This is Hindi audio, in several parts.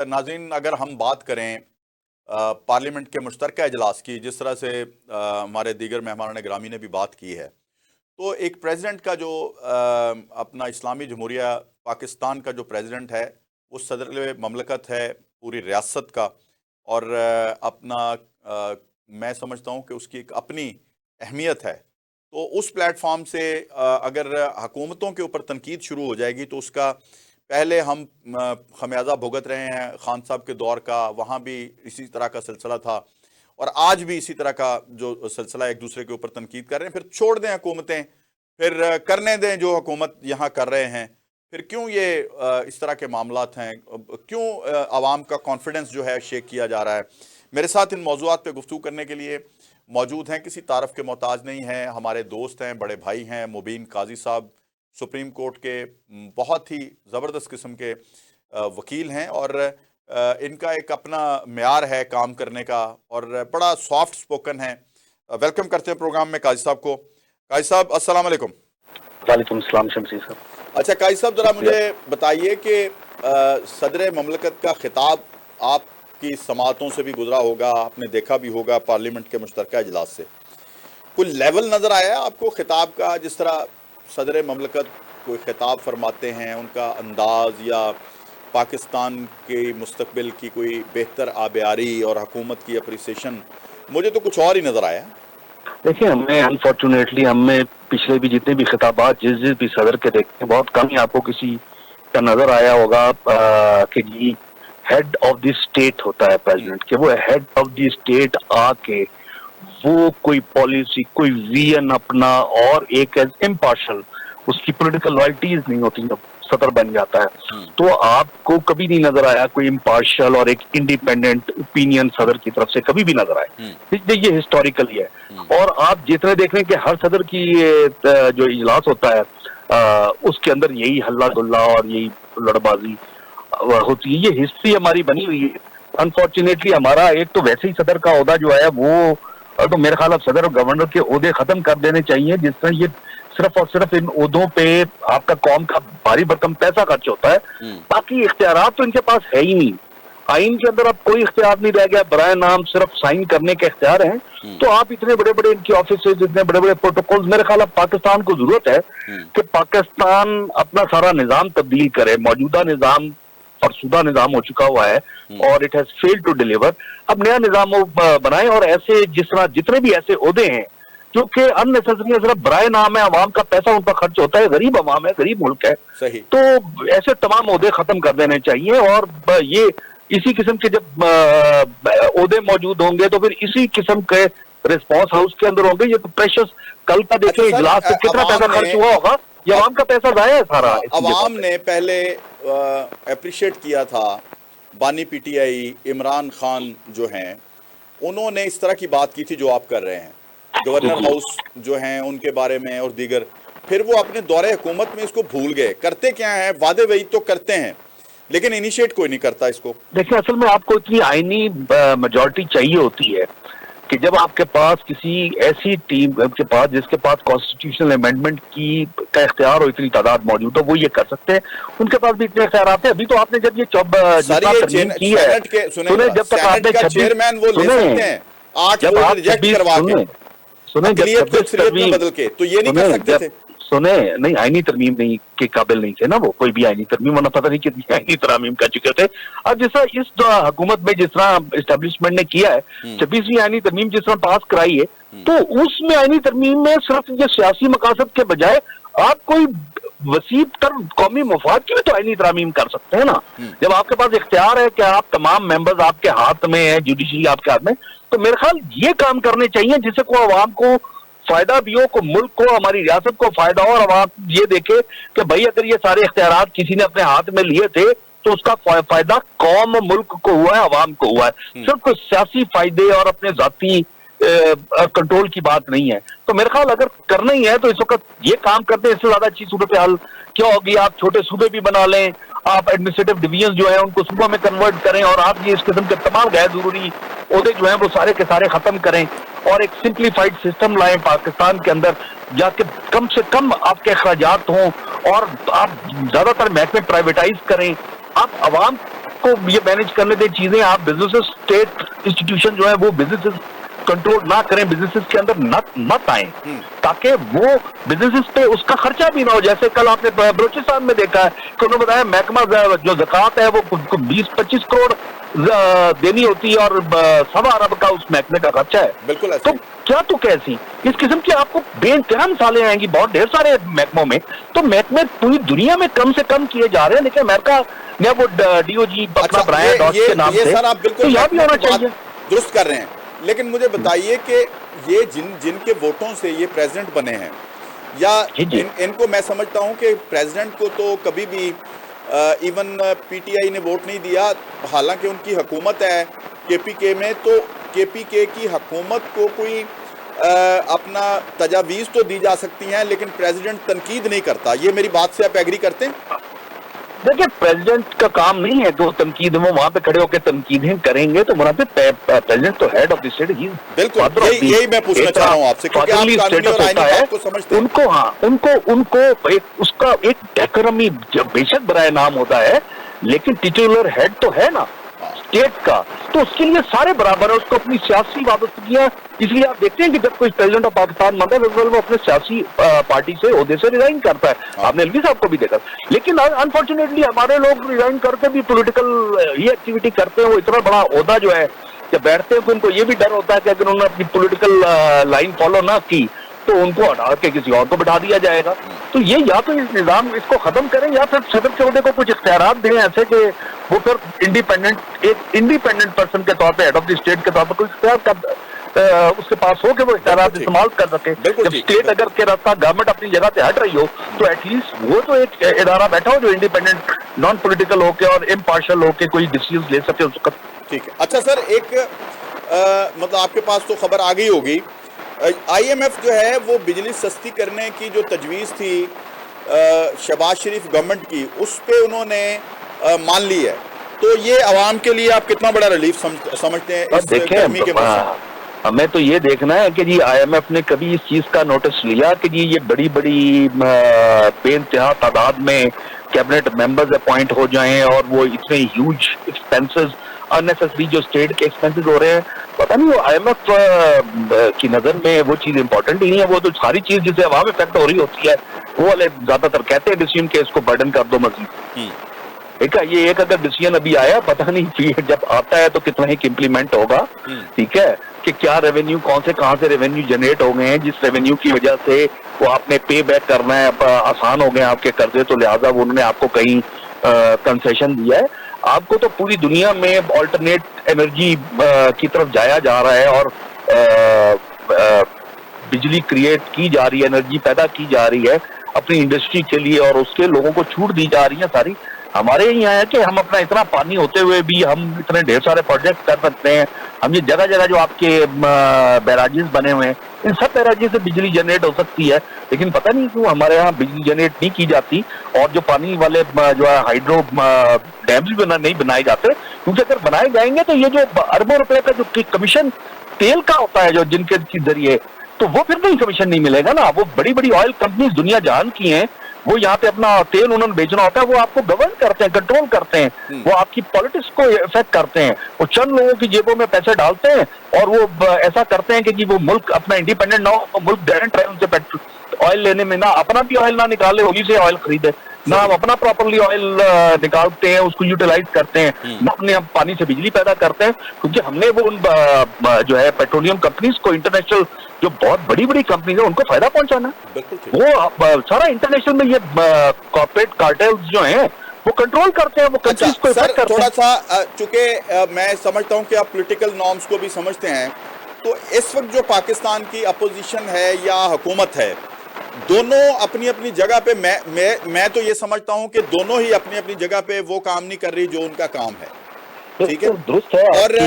नाज़रीन, अगर हम बात करें पार्लियामेंट के मुश्तरका इजलास की, जिस तरह से हमारे दीगर मेहमान ग्रामी ने भी बात की है, तो एक प्रेसिडेंट का जो अपना इस्लामी जमहूरिया पाकिस्तान का जो प्रेसिडेंट है, वो सदर ममलकत है पूरी रियासत का। और मैं समझता हूँ कि उसकी एक अपनी अहमियत है। तो उस प्लेटफॉर्म से अगर हुकूमतों के ऊपर तनकीद शुरू हो जाएगी तो उसका पहले हम खमियाजा भुगत रहे हैं खान साहब के दौर का, वहाँ भी इसी तरह का सिलसिला था और आज भी इसी तरह का जो सिलसिला एक दूसरे के ऊपर तनकीद कर रहे हैं। फिर छोड़ दें हुकूमतें, फिर करने दें जो हुकूमत यहाँ कर रहे हैं। फिर क्यों ये इस तरह के मामलात हैं, क्यों आवाम का कॉन्फिडेंस जो है शेक किया जा रहा है। मेरे साथ इन मौज़ूआत पे गुफ्तगू करने के लिए मौजूद हैं, किसी तारफ़ के मोहताज नहीं हैं, हमारे दोस्त हैं, बड़े भाई हैं, मुबीन काजी साहब सुप्रीम कोर्ट के बहुत ही ज़बरदस्त किस्म के वकील हैं और इनका एक अपना म्यार है काम करने का और बड़ा सॉफ्ट स्पोकन है। वेलकम करते हैं प्रोग्राम में काजी साहब को। काजी साहब अस्सलाम वालेकुम। वालेकुम सलाम शमसी साहब। अच्छा काजी साहब, ज़रा मुझे बताइए कि सदर ममलकत का खिताब आपकी समातों से भी गुजरा होगा, आपने देखा भी होगा पार्लियामेंट के मुश्तरका इजलास से, कोई लेवल नज़र आया आपको खिताब का? जिस तरह सदर ममलकत कोई खिताब फरमाते हैं, उनका अंदाज़ या पाकिस्तान के मुस्तकबिल की कोई बेहतर आबियारी और हुकूमत की अप्रिसिएशन, मुझे तो कुछ और ही नज़र आया। देखिए, हमें अनफॉर्चुनेटली हमें पिछले भी जितने भी खिताबात जिस भी सदर के देखते हैं, बहुत कम ही आपको किसी का नजर आया होगा कि जी हेड ऑफ द स्टेट होता है प्रेसिडेंट, के वो हेड ऑफ द स्टेट आके वो कोई पॉलिसी, कोई विजन अपना और एक एज इम्पार्शल, उसकी पॉलिटिकल लॉयल्टीज नहीं होती जब सदर बन जाता है, तो आपको कभी नहीं नजर आया कोई इम्पार्शल और एक इंडिपेंडेंट ओपिनियन सदर की तरफ से कभी भी नजर आए। ये हिस्टोरिकली है। और आप जितने देख रहे हैं कि हर सदर की जो इजलास होता है उसके अंदर यही हल्ला गुल्ला और यही लड़बाजी होती है। ये हिस्ट्री हमारी बनी हुई है। अनफॉर्चुनेटली हमारा एक तो वैसे ही सदर का ओहदा जो है वो, तो मेरे ख्याल अब सदर और गवर्नर के ओहदे खत्म कर देने चाहिए, जिस तरह ये सिर्फ और सिर्फ इन ओहदों पे आपका कौम का भारी भरकम पैसा खर्च होता है, बाकी इख्तियारात तो इनके पास है ही नहीं। आइन के अंदर अब कोई इख्तियार नहीं रह गया, बराए नाम सिर्फ साइन करने के इख्तियार हैं। तो आप इतने बड़े बड़े इनकी ऑफिस, इतने बड़े बड़े प्रोटोकॉल, मेरे ख्याल अब पाकिस्तान को जरूरत है कि पाकिस्तान अपना सारा निजाम तब्दील करे। मौजूदा निजाम फरसुदा निजाम हो चुका हुआ है और it has failed to deliver. अब नया निजाम बनाए और ऐसे जिस तरह जितने भी ऐसे ओहदे हैं जो कि अननेसेसरी सिर्फ बराए नाम है, अवाम का पैसा उन पर खर्च होता है, गरीब अवाम है, गरीब मुल्क है, सही। तो ऐसे तमाम ओहदे खत्म कर देने चाहिए। और ये इसी किस्म के जब ओहदे मौजूद होंगे तो फिर इसी किस्म के रिस्पॉन्स हाउस के अंदर होंगे। ये तो प्रेशस कल का देखें इजलास से कितना पैसा खर्च हुआ होगा, ये अवाम का पैसा जाया है सारा। अवाम ने पहले अप्रिशिएट किया था, बानी पीटीआई इमरान खान जो हैं उन्होंने इस तरह की बात की थी जो आप कर रहे हैं, गवर्नर हाउस जो हैं उनके बारे में और दीगर। फिर वो अपने दौरे हुकूमत में इसको भूल गए। करते क्या है, वादे वही तो करते हैं लेकिन इनिशिएट कोई नहीं करता इसको। देखिए, असल में आपको इतनी आईनी मेजॉरिटी चाहिए होती है कि जब आपके पास किसी ऐसी टीम के पास जिसके पास कॉन्स्टिट्यूशनल अमेंडमेंट की का इख्तियार हो, इतनी तादाद मौजूद हो, वो ये कर सकते हैं। उनके पास भी इतने इख्तियार आते हैं। अभी तो आपने जब ये की है, जब तक आपने चेयरमैन वो ले सकते हैं 8 वोट रिजेक्ट करवा के, सुने बदल के, तो ये नहीं कर सकते थे। सुने नहीं, आईनी तरमीम नहीं के काबिल नहीं थे ना वो, कोई भी आईनी तरमीम, वरना पता नहीं कितनी आईनी तरमीम कर चुके थे। अब जिस तरह इस हुकूमत में जिस तरह एस्टेब्लिशमेंट ने किया है, 26वीं आईनी तरमीम जिस तरह पास कराई है, तो उसमें आईनी तरमीम में सिर्फ ये सियासी मकासद के बजाय आप कोई वसीब तर कौमी मफाद की भी तो आईनी तरमीम कर सकते हैं ना। जब आपके पास इख्तियार है कि आप तमाम मेंबर्स आपके हाथ में है, जुडिशरी आपके हाथ में, तो मेरे ख्याल ये काम करने चाहिए जिससे को आवाम को फायदा भी हो, को मुल्क को, हमारी रियासत को फायदा हो। और अब आप ये देखे कि भाई अगर ये सारे इख्तियारात किसी ने अपने हाथ में लिए थे तो उसका फायदा कौम मुल्क को हुआ है, अवाम को हुआ है। सिर्फ कोई सियासी फायदे और अपने जाती कंट्रोल की बात नहीं है। तो मेरे ख्याल अगर करना ही है तो इस वक्त ये काम करते हैं। इससे ज्यादा अच्छी सूरत हाल क्या होगी? आप छोटे सूबे भी बना लें, आप एडमिनिस्ट्रेटिव डिवीजन जो है उनको सूबा में कन्वर्ट करें और आप ये इस किस्म के तमाम गैर जरूरी ओहदे जो हैं वो सारे के सारे खत्म करें और एक सिंप्लीफाइड सिस्टम लाएं पाकिस्तान के अंदर, जाके कम से कम आपके अखराजात हों और आप ज्यादातर महकमे प्राइवेटाइज करें। आप अवाम को ये मैनेज करने दें चीजें, आप बिजनेसेस, स्टेट इंस्टीट्यूशन जो है वो बिजनेसेस कंट्रोल ना करें, बिजनेसेस के अंदर मत आए, ताकि वो बिजनेसेस पे उसका खर्चा भी ना हो। जैसे कल आपने बलूचिस्तान में देखा है कि उन्होंने बताया महकमा जो ज़कात है वो 20-25 करोड़ देनी होती है और 1.25 अरब का उस महकमे का खर्चा है। बिल्कुल तो क्या तो कैसी इस किस्म की आपको बेइंतहा मिसालें आएंगी बहुत ढेर सारे महकमों में। तो महकमे पूरी दुनिया में कम से कम किए जा रहे हैं, लेकिन अमेरिका ने वो DOG अपना बनाया डॉट के नाम से, सर आप बिल्कुल तो यहाँ भी होना चाहिए। दुरुस्त कर रहे हैं, लेकिन मुझे बताइए कि ये जिनके वोटों से ये प्रेसिडेंट बने हैं, या इनको मैं समझता हूं कि प्रेसिडेंट को तो कभी भी इवन PTI ने वोट नहीं दिया, हालांकि उनकी हुकूमत है KPK में, तो KPK की हुकूमत को कोई अपना तजावीज़ तो दी जा सकती हैं, लेकिन प्रेसिडेंट तनकीद नहीं करता। ये मेरी बात से आप एग्री करते हैं? देखिए, प्रेसिडेंट का काम नहीं है तो तनकीद में वहां पे खड़े होकर तनकीदें करेंगे, तो वहां पे प्रेसिडेंट तो हेड ऑफ द स्टेट ही। बिल्कुल, यही मैं पूछना चाह रहा हूं आपसे, क्योंकि आप कानूनी और आईनी बात को समझते हैं। उनको उसका एक डेकोरमी बेशक बराए नाम होता है, लेकिन टिटुलर हेड तो है ना स्टेट का, तो उसके लिए सारे बराबर है। उसको अपनी सियासी वाबस्तगियां, इसलिए आप देखते हैं कि जब कोई प्रेसिडेंट ऑफ पाकिस्तान बनता है वो अपने सियासी पार्टी से ओहदे से रिजाइन करता है। आपने अलवी साहब को भी देखा, लेकिन अनफॉर्चुनेटली हमारे लोग रिजाइन करके भी पॉलिटिकल ही एक्टिविटी करते हैं। वो इतना बड़ा ओहदा जो है जब बैठते हैं तो उनको ये भी डर होता है कि अगर उन्होंने अपनी पॉलिटिकल लाइन फॉलो ना की तो उनको हटा के किसी और को बैठा दिया जाएगा। तो ये या तो इस निजाम इसको खत्म करें, या फिर सदर के ओहदे को कुछ इख्तियारात दें ऐसे कि वो फिर एक इंडिपेंडेंट पर्सन के तौर पे, हेड ऑफ द स्टेट के तौर पर कोई इख्तियार उसके पास हो कि वो इख्तियारात इस्तेमाल कर सके। जब स्टेट अगर के रास्ता गवर्नमेंट अपनी जगह से हट रही हो तो एटलीस्ट वो तो एक इदारा बैठा हो जो इंडिपेंडेंट, नॉन पॉलिटिकल होके और इम्पार्शियल होके कोई डिसीजन ले सके उस वक्त। ठीक है। अच्छा सर, एक मतलब आपके पास तो खबर आ गई होगी, IMF जो है वो बिजली सस्ती करने की जो तजवीज़ थी शहबाज शरीफ गवर्नमेंट की, उस पे उन्होंने मान ली है। तो ये आवाम के लिए आप कितना बड़ा रिलीफ समझते हैं इस गर्मी के मौसम? हमें तो ये देखना है कि जी IMF ने कभी इस चीज का नोटिस लिया कि जी ये बड़ी बड़ी बेइंतहा तादाद में कैबिनेट मेंबर्स अपॉइंट हो जाएं और वो इतने ह्यूज एक्सपेंसेस, अननेसेसरी जो स्टेट के एक्सपेंसेस हो रहे हैं, पता नहीं वो IMF की नजर में वो चीज इंपॉर्टेंट ही नहीं है। वो तो सारी चीज जिससे अवाम इफेक्ट हो रही होती है वो वाले ज्यादातर कहते हैं डिसीजन के इसको बर्डन कर दो मजीद। ठीक है, ये एक अगर डिसीजन अभी आया, पता नहीं फिर जब आता है तो कितना ही इम्प्लीमेंट होगा। ठीक है, कि क्या रेवेन्यू, कौन से कहां से रेवेन्यू जनरेट हो गए हैं जिस रेवेन्यू की वजह से वो आपने पे बैक करना है, आसान हो गए आपके कर्जे, तो लिहाजा वो उन्होंने आपको कहीं कंसेशन दिया है। आपको तो पूरी दुनिया में ऑल्टरनेट एनर्जी की तरफ जाया जा रहा है और बिजली क्रिएट की जा रही है, एनर्जी पैदा की जा रही है अपनी इंडस्ट्री के लिए, और उसके लोगों को छूट दी जा रही है सारी। हमारे यहाँ है कि हम अपना इतना पानी होते हुए भी हम इतने ढेर सारे प्रोजेक्ट कर सकते हैं। हम ये जगह जगह जो आपके बैराजेस बने हुए हैं, इन सब बैराजेस से बिजली जनरेट हो सकती है, लेकिन पता नहीं क्यों हमारे यहाँ बिजली जनरेट नहीं की जाती। और जो पानी वाले जो है हाइड्रो डैम्स भी नहीं बनाए जाते, क्योंकि अगर बनाए जाएंगे तो ये जो अरबों रुपए का जो कमीशन तेल का होता है जो जिनके जरिए, तो वो फिर नहीं कमीशन नहीं मिलेगा ना। वो बड़ी बड़ी ऑयल कंपनीज दुनिया जहान की हैं, वो यहाँ पे अपना तेल उन्होंने बेचना होता है, वो आपको गवर्न करते हैं, कंट्रोल करते हैं, वो आपकी पॉलिटिक्स को इफेक्ट करते हैं। वो चंद लोगों की जेबों में पैसे डालते हैं और वो ऐसा करते हैं कि जी वो मुल्क अपना इंडिपेंडेंट ना हो, तो मुल्क डायरेक्ट रहे उनसे पेट्रोल ऑयल लेने में, ना अपना भी ऑयल ना निकाले, उन्हीं से ऑयल खरीदे, ना हम अपना प्रॉपरली ऑयल निकालते हैं, उसको यूटिलाइज करते हैं, ना अपने हम पानी से बिजली पैदा करते हैं, क्योंकि हमने वो उन जो है पेट्रोलियम कंपनीज को, इंटरनेशनल जो बहुत बड़ी बड़ी कंपनीज है, उनको फायदा पहुंचाना। वो सारा इंटरनेशनल में ये कॉर्पोरेट कार्टेल्स जो हैं वो कंट्रोल करते हैं, वो कंट्रीज को इफेक्ट करते हैं। थोड़ा सा चूंकि मैं समझता हूं कि आप पॉलिटिकल नॉर्म्स को भी समझते हैं, तो इस वक्त जो पाकिस्तान की अपोजिशन है या हुकूमत है, दोनों अपनी अपनी जगह पे, मैं तो ये समझता हूं कि दोनों ही अपनी अपनी जगह पे वो काम नहीं कर रही जो उनका काम है। ठीक है, दुरुस्त है। और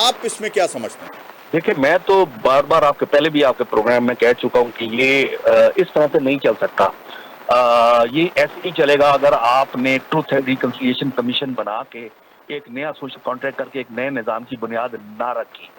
आप इसमें क्या समझते हैं? देखिए, मैं तो बार बार आपके पहले भी आपके प्रोग्राम में कह चुका हूं कि ये इस तरह से नहीं चल सकता। ये ऐसे ही चलेगा अगर आपने ट्रूथ एंड रिकंसिलिएशन कमीशन बना के एक नया सोशल कॉन्ट्रैक्ट करके एक नए निजाम की बुनियाद ना रखी,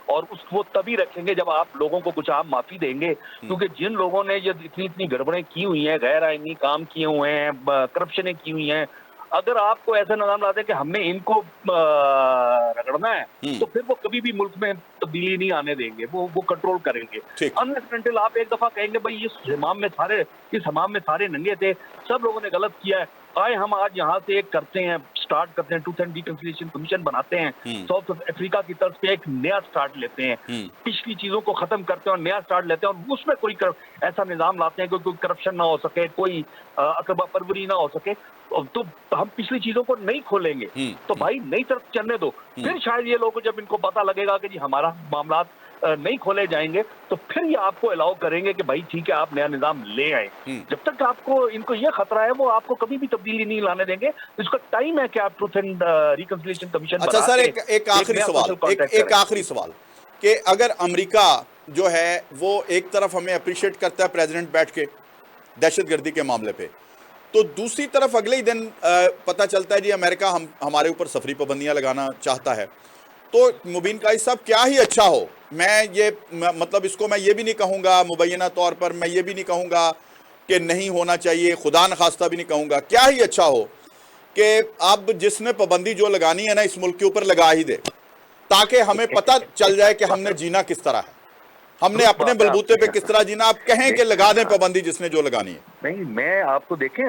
और उसको तभी रखेंगे जब आप लोगों को कुछ आप माफी देंगे। क्योंकि जिन लोगों ने ये इतनी इतनी गड़बड़ें की हुई हैं, गैर आईनी काम किए हुए हैं, करप्शनें की हुई हैं, अगर आपको ऐसा निजाम लाते हैं कि हमने इनको रगड़ना है, तो फिर वो कभी भी मुल्क में तब्दीली नहीं आने देंगे, वो कंट्रोल करेंगे। ठीक। अनलेस आप एक दफा कहेंगे भाई इस हमाम में सारे नंगे थे, सब लोगों ने गलत किया है, आए हम आज यहाँ से एक करते हैं, स्टार्ट करते हैं, ट्रूथ एंड रिकंसिलिएशन कमीशन बनाते हैं, साउथ अफ्रीका की तरफ से एक नया स्टार्ट लेते हैं, पिछली चीजों को खत्म करते हैं और नया स्टार्ट लेते हैं, और उसमें कोई ऐसा निजाम लाते हैं कि कोई करप्शन ना हो सके, कोई अकबा परवरी ना हो सके, तो हम पिछली चीजों को नहीं खोलेंगे। तो भाई नई तरफ चलने दो, फिर शायद ये लोग जब इनको पता लगेगा कि जी हमारा मामला नहीं खोले जाएंगे, तो फिर ये आपको अलाउ करेंगे कि भाई ठीक है आप नया निजाम ले आए। जब तक आपको इनको ये खतरा है वो आपको कभी भी तब्दीली नहीं लाने देंगे। इसका टाइम है कि आप ट्रूथ एंड रिकंसिलिएशन कमीशन। अच्छा सर, एक आखिरी सवाल कि अगर अमेरिका जो है वो एक तरफ हमें अप्रिशिएट करता है प्रेसिडेंट बैठ के दहशतगर्दी के मामले पे, तो दूसरी तरफ अगले ही दिन पता चलता है जी अमेरिका हमारे ऊपर सफरी पाबंदियां लगाना चाहता है, तो मुबीन काइस साहब क्या ही अच्छा हो, मतलब इसको मैं ये भी नहीं कहूँगा मुबैना तौर पर, मैं ये भी नहीं कहूँगा कि नहीं होना चाहिए, खुदा न खास्ता भी नहीं कहूँगा, क्या ही अच्छा हो कि अब जिसने पाबंदी जो लगानी है ना इस मुल्क के ऊपर लगा ही दे, ताकि हमें पता चल जाए कि हमने जीना किस तरह है, हमने अपने बलबूते पे किस तरह जीना। आप कहें कि लगा दें पाबंदी जिसने जो लगानी है। नहीं, मैं आपको देखें,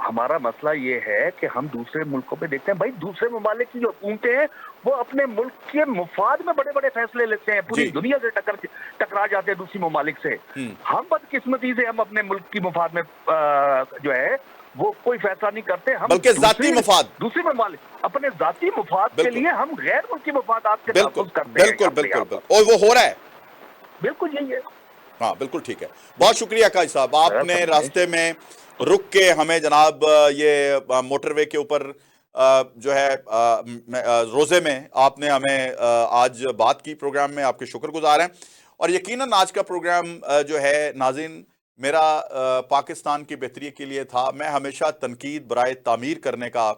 हमारा मसला ये है कि हम दूसरे मुल्कों पे देखते हैं, भाई दूसरे ममालिक की जो हुकूमतें हैं वो अपने मुल्क के मुफाद में बड़े बड़े फैसले लेते हैं, पूरी दुनिया से टकरा जाते हैं दूसरी ममालिक से। हम बदकिस्मती से हम अपने मुल्क की मुफाद में जो है वो कोई फैसला नहीं करते, हम बल्कि जाती मुफाद, दूसरी ममालिक अपने जाती मुफाद के लिए हम गैर मुल्की मुफादात के तहफ़्फ़ुज़ करते हैं। बिल्कुल, और वो हो रहा है, बिल्कुल यही है। हाँ बिल्कुल ठीक है। बहुत शुक्रिया काजी साहब, आपने रास्ते में रुक के हमें जनाब ये मोटरवे के ऊपर जो है रोजे में आपने हमें आज बात की प्रोग्राम में, आपके शुक्रगुजार हैं। और यकीनन आज का प्रोग्राम जो है नाज़रीन मेरा पाकिस्तान की बेहतरी के लिए था। मैं हमेशा तनकीद बराए तामीर करने का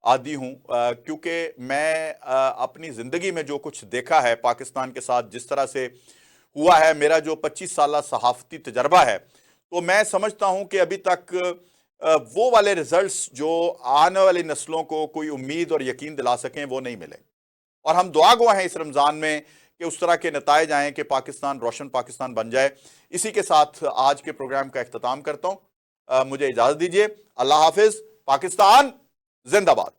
आदी हूँ, क्योंकि मैं अपनी ज़िंदगी में जो कुछ देखा है पाकिस्तान के साथ जिस तरह से हुआ है, मेरा जो 25 साल सहाफ़ती तजर्बा है, तो मैं समझता हूं कि अभी तक वो वाले रिजल्ट्स जो आने वाली नस्लों को कोई उम्मीद और यकीन दिला सकें वो नहीं मिले। और हम दुआ गो हैं इस रमज़ान में कि उस तरह के नताइज आएँ कि पाकिस्तान रोशन पाकिस्तान बन जाए। इसी के साथ आज के प्रोग्राम का अख्ताम करता हूँ। मुझे इजाज़त दीजिए। अल्लाह हाफिज़। पाकिस्तान जिंदाबाद।